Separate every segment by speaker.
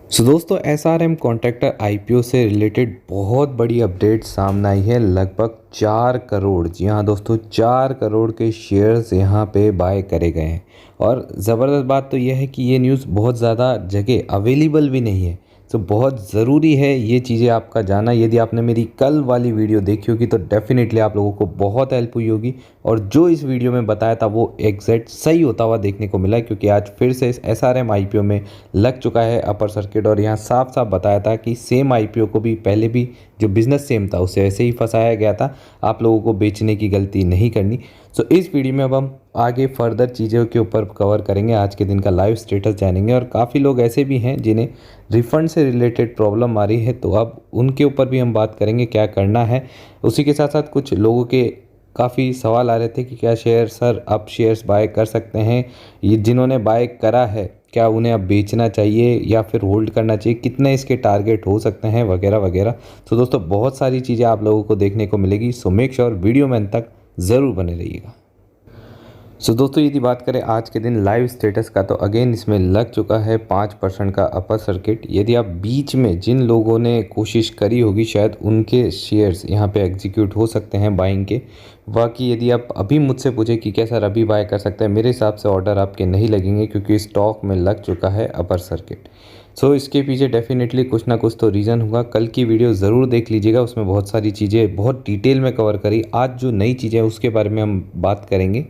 Speaker 1: दोस्तों SRM contractor IPO से related बहुत बड़ी अपडेट सामने आई है। लगभग 4 करोड़, जी हाँ दोस्तों, 4 करोड़ के शेयर्स यहाँ पे बाय करे गए हैं। और ज़बरदस्त बात तो यह है कि ये न्यूज़ बहुत ज़्यादा जगह अवेलेबल भी नहीं है। तो बहुत ज़रूरी है ये चीज़ें आपका जानना। यदि आपने मेरी कल वाली वीडियो देखी होगी तो डेफिनेटली आप लोगों को बहुत हेल्प हुई होगी। और जो इस वीडियो में बताया था वो एग्जैक्ट सही होता हुआ देखने को मिला, क्योंकि आज फिर से इस एसआरएम आईपीओ में लग चुका है अपर सर्किट। और यहाँ साफ साफ बताया था कि सेम आईपीओ को भी पहले भी जो बिज़नेस सेम था उससे ऐसे ही फंसाया गया था। आप लोगों को बेचने की गलती नहीं करनी। सो इस वीडियो में अब हम आगे फर्दर चीज़ों के ऊपर कवर करेंगे, आज के दिन का लाइव स्टेटस जानेंगे। और काफ़ी लोग ऐसे भी हैं जिन्हें रिफ़ंड से रिलेटेड प्रॉब्लम आ रही है, तो अब उनके ऊपर भी हम बात करेंगे क्या करना है। उसी के साथ साथ कुछ लोगों के काफ़ी सवाल आ रहे थे कि क्या शेयर सर अब शेयर्स बाय कर सकते हैं, ये जिन्होंने बाय करा है क्या उन्हें अब बेचना चाहिए या फिर होल्ड करना चाहिए, कितने इसके टारगेट हो सकते हैं वगैरह वगैरह। तो दोस्तों बहुत सारी चीज़ें आप लोगों को देखने को मिलेगी। सो मेक श्योर वीडियो में अंत तक ज़रूर बने रहिएगा। दोस्तों यदि बात करें आज के दिन लाइव स्टेटस का, तो अगेन इसमें लग चुका है 5% का अपर सर्किट। यदि आप बीच में जिन लोगों ने कोशिश करी होगी शायद उनके शेयर्स यहाँ पे एग्जीक्यूट हो सकते हैं बाइंग के। बाकी यदि आप अभी मुझसे पूछे कि क्या सर अभी बाय कर सकते हैं, मेरे हिसाब से ऑर्डर आपके नहीं लगेंगे, क्योंकि स्टॉक में लग चुका है अपर सर्किट। इसके पीछे डेफिनेटली कुछ ना कुछ तो रीज़न होगा। कल की वीडियो ज़रूर देख लीजिएगा, उसमें बहुत सारी चीज़ें बहुत डिटेल में कवर करी। आज जो नई चीज़ें हैं उसके बारे में हम बात करेंगे।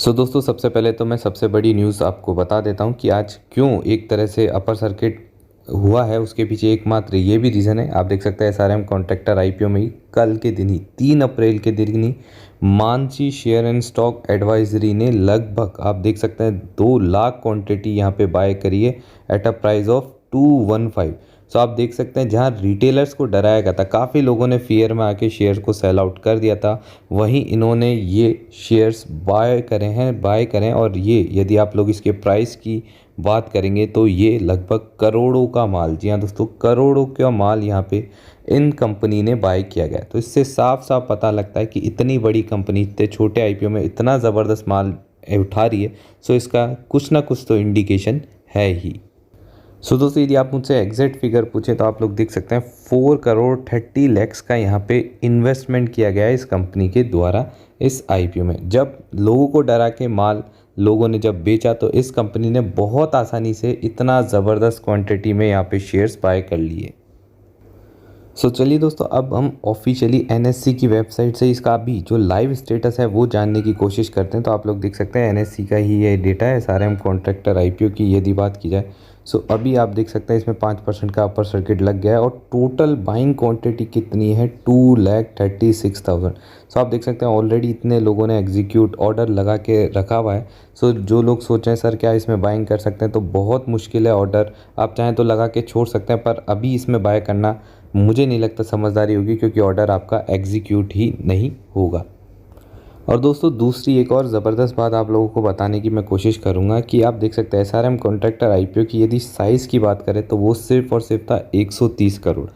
Speaker 1: दोस्तों सबसे पहले तो मैं सबसे बड़ी न्यूज़ आपको बता देता हूँ कि आज क्यों एक तरह से अपर सर्किट हुआ है। उसके पीछे एकमात्र ये भी रीज़न है, आप देख सकते हैं एसआरएम कॉन्ट्रैक्टर आईपीओ में ही कल के दिन ही 3 अप्रैल के दिन ही Mansi share and stock advisory ने लगभग आप देख सकते हैं 2 लाख क्वांटिटी यहाँ पे बाय करी है एट अ प्राइस ऑफ 215। आप देख सकते हैं जहां रिटेलर्स को डराया गया था, काफ़ी लोगों ने फियर में आके शेयर को सेल आउट कर दिया था, वहीं इन्होंने ये शेयर्स बाय करें। और ये यदि आप लोग इसके प्राइस की बात करेंगे तो ये लगभग करोड़ों का माल, जी हाँ दोस्तों, करोड़ों का माल यहाँ पे इन कंपनी ने बाय किया गया। तो इससे साफ साफ पता लगता है कि इतनी बड़ी कंपनी इतने छोटे आईपीओ में इतना ज़बरदस्त माल उठा रही है। इसका कुछ ना कुछ तो इंडिकेशन है ही। दोस्तों यदि आप मुझसे एग्जैक्ट फिगर पूछे तो आप लोग देख सकते हैं 4 करोड़ 30 लाख का यहाँ पे इन्वेस्टमेंट किया गया है इस कंपनी के द्वारा इस आईपीओ में। जब लोगों को डरा के माल लोगों ने जब बेचा तो इस कंपनी ने बहुत आसानी से इतना ज़बरदस्त क्वांटिटी में यहाँ पे शेयर्स बाय कर लिए। चलिए दोस्तों अब हम ऑफिशियली एनएससी की वेबसाइट से इसका अभी जो लाइव स्टेटस है वो जानने की कोशिश करते हैं। तो आप लोग देख सकते हैं एनएससी का ही ये डेटा है एसआरएम कॉन्ट्रैक्टर आईपीओ की यदि बात की जाए। अभी आप देख सकते हैं इसमें 5% का अपर सर्किट लग गया है और टोटल बाइंग क्वांटिटी कितनी है 2,36,000। आप देख सकते हैं ऑलरेडी इतने लोगों ने एग्जीक्यूट ऑर्डर लगा के रखा हुआ है। जो लोग सोच रहे हैं सर क्या इसमें बाइंग कर सकते हैं, तो बहुत मुश्किल है। ऑर्डर आप चाहें तो लगा के छोड़ सकते हैं, पर अभी इसमें बाय करना मुझे नहीं लगता समझदारी होगी, क्योंकि ऑर्डर आपका एग्जीक्यूट ही नहीं होगा। और दोस्तों दूसरी एक और ज़बरदस्त बात आप लोगों को बताने की मैं कोशिश करूंगा कि आप देख सकते हैं एसआरएम कॉन्ट्रैक्टर आईपीओ की यदि साइज़ की बात करें तो वो सिर्फ और सिर्फ था 130 करोड़।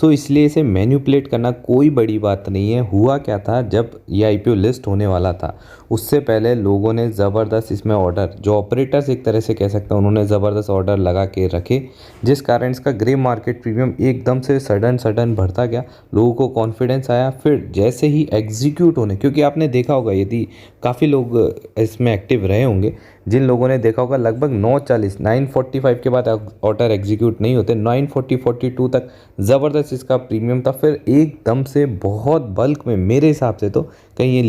Speaker 1: इसलिए इसे मैन्युपुलेट करना कोई बड़ी बात नहीं है। हुआ क्या था, जब ये आईपीओ लिस्ट होने वाला था उससे पहले लोगों ने ज़बरदस्त इसमें ऑर्डर, जो ऑपरेटर्स एक तरह से कह सकते हैं, उन्होंने ज़बरदस्त ऑर्डर लगा के रखे, जिस कारण इसका ग्रे मार्केट प्रीमियम एकदम से सडन बढ़ता गया। लोगों को कॉन्फिडेंस आया, फिर जैसे ही एग्जीक्यूट होने, क्योंकि आपने देखा होगा यदि काफ़ी लोग इसमें एक्टिव रहे होंगे, जिन लोगों ने देखा होगा लगभग 9:40 9:45 के बाद ऑर्डर एग्जीक्यूट नहीं होते, 9:42 तक ज़बरदस्त इसका प्रीमियम था। फिर एकदम से बहुत बल्क में, मेरे हिसाब से तो कहीं ये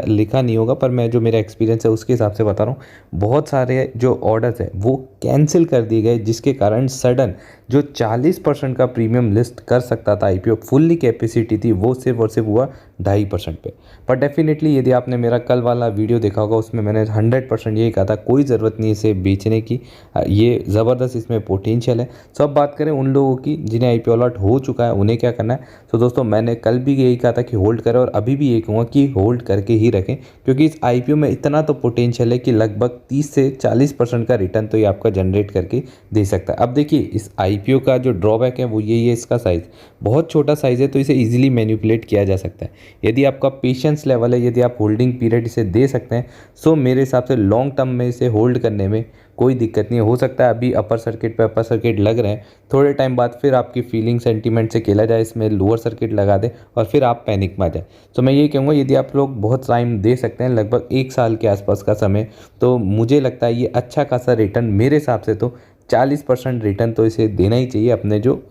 Speaker 1: लिखा नहीं होगा, पर मैं जो मेरा एक्सपीरियंस है उसके हिसाब से बता रहा हूँ, बहुत सारे जो ऑर्डर्स हैं वो कैंसिल कर दिए गए, जिसके कारण सडन जो 40% का प्रीमियम लिस्ट कर सकता था आईपीओ, फुल्ली कैपेसिटी थी, वो सिर्फ और सिर्फ हुआ 2.5% पे। पर डेफिनेटली यदि आपने मेरा कल वाला वीडियो देखा होगा उसमें मैंने 100% यही कहा था, कोई ज़रूरत नहीं इसे बेचने की, ये ज़बरदस्त इसमें पोटेंशियल है। अब बात करें उन लोगों की जिन्हें आईपीओ अलॉट हो चुका है, उन्हें क्या करना है। दोस्तों मैंने कल भी यही कहा था कि होल्ड करें, और अभी भी यही कहूँगा कि होल्ड करके ही रखें, क्योंकि इस आईपीओ में इतना तो पोटेंशियल है कि लगभग 30 से 40% का रिटर्न तो ये आपका जनरेट करके दे सकता है। अब देखिए इस आईपीओ का जो ड्रॉबैक है वो यही है, इसका साइज़ बहुत छोटा साइज़ है, तो इसे ईजिली मैनिपुलेट किया जा सकता है। यदि आपका पेशेंस लेवल है, यदि आप होल्डिंग पीरियड इसे दे सकते हैं। सो मेरे हिसाब से लॉन्ग टर्म में इसे होल्ड करने में कोई दिक्कत नहीं है। हो सकता है अभी अपर सर्किट पे अपर सर्किट लग रहे हैं, थोड़े टाइम बाद फिर आपकी फीलिंग सेंटीमेंट से खेला जाए, इसमें लोअर सर्किट लगा दें और फिर आप पैनिक में आ जाए। तो मैं ये कहूँगा यदि आप लोग बहुत टाइम दे सकते हैं, लगभग 1 साल के आसपास का समय, तो मुझे लगता है ये अच्छा खासा रिटर्न, मेरे हिसाब से तो 40% रिटर्न तो इसे देना ही चाहिए अपने जो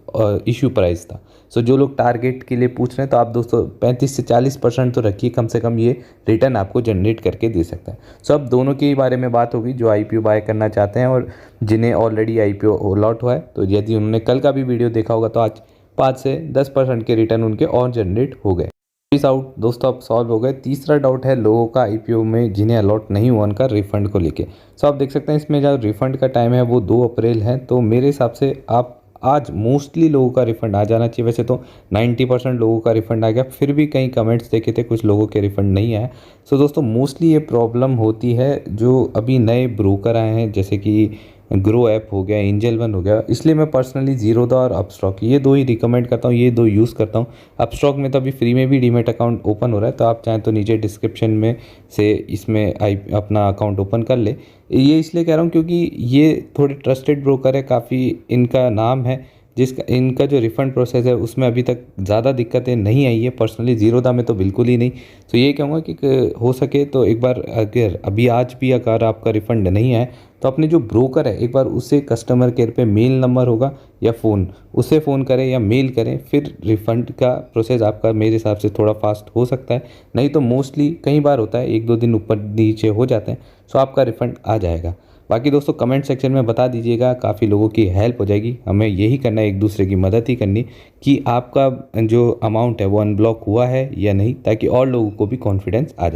Speaker 1: इशू प्राइस था। सो जो लोग टारगेट के लिए पूछ रहे हैं तो आप दोस्तों 35 से 40% तो रखिए, कम से कम ये रिटर्न आपको जनरेट करके दे सकता है। सो अब दोनों के बारे में बात होगी, जो आईपीओ बाय करना चाहते हैं और जिन्हें ऑलरेडी आईपीओ अलॉट हुआ है। तो यदि उन्होंने कल का भी वीडियो देखा होगा तो आज 5 से 10% के रिटर्न उनके और जनरेट हो गए। पीस आउट दोस्तों, अब सॉल्व हो गए। तीसरा डाउट है लोगों का आईपीओ में जिन्हें अलॉट नहीं हुआ उनका रिफंड को लेके। सो आप देख सकते हैं इसमें जो रिफंड का टाइम है वो 2 अप्रैल है। तो मेरे हिसाब से आप आज मोस्टली लोगों का रिफंड आ जाना चाहिए। वैसे तो 90% लोगों का रिफंड आ गया, फिर भी कई कमेंट्स देखे थे कुछ लोगों के रिफंड नहीं आया। सो दोस्तों मोस्टली ये प्रॉब्लम होती है जो अभी नए ब्रोकर आए हैं, जैसे कि ग्रो ऐप हो गया, एंजल वन हो गया। इसलिए मैं पर्सनली ज़ीरोधा और अपस्टॉक ये 2 ही रिकमेंड करता हूँ, ये 2 यूज़ करता हूँ। अपस्टॉक में तो अभी फ्री में भी डीमैट अकाउंट ओपन हो रहा है, तो आप चाहें तो नीचे डिस्क्रिप्शन में से इसमें अपना अकाउंट ओपन कर ले। ये इसलिए कह रहा हूँ क्योंकि ये थोड़े ट्रस्टेड ब्रोकर है, काफ़ी इनका नाम है, जिसका इनका जो रिफ़ंड प्रोसेस है उसमें अभी तक ज़्यादा दिक्कतें नहीं आई है। पर्सनली ज़ीरोधा में तो बिल्कुल ही नहीं। तो ये कहूँगा कि हो सके तो एक बार, अगर अभी आज भी अगर आपका रिफ़ंड नहीं आए तो अपने जो ब्रोकर है एक बार उससे कस्टमर केयर पे मेल नंबर होगा या फ़ोन, उससे फ़ोन करें या मेल करें, फिर रिफ़ंड का प्रोसेस आपका मेरे हिसाब से थोड़ा फास्ट हो सकता है। नहीं तो मोस्टली कई बार होता है 1-2 दिन ऊपर नीचे हो जाते हैं, सो आपका रिफ़ंड आ जाएगा। बाकी दोस्तों कमेंट सेक्शन में बता दीजिएगा, काफ़ी लोगों की हेल्प हो जाएगी। हमें यही करना है, एक दूसरे की मदद ही करनी कि आपका जो अमाउंट है वो अनब्लॉक हुआ है या नहीं, ताकि और लोगों को भी कॉन्फिडेंस आ जाए।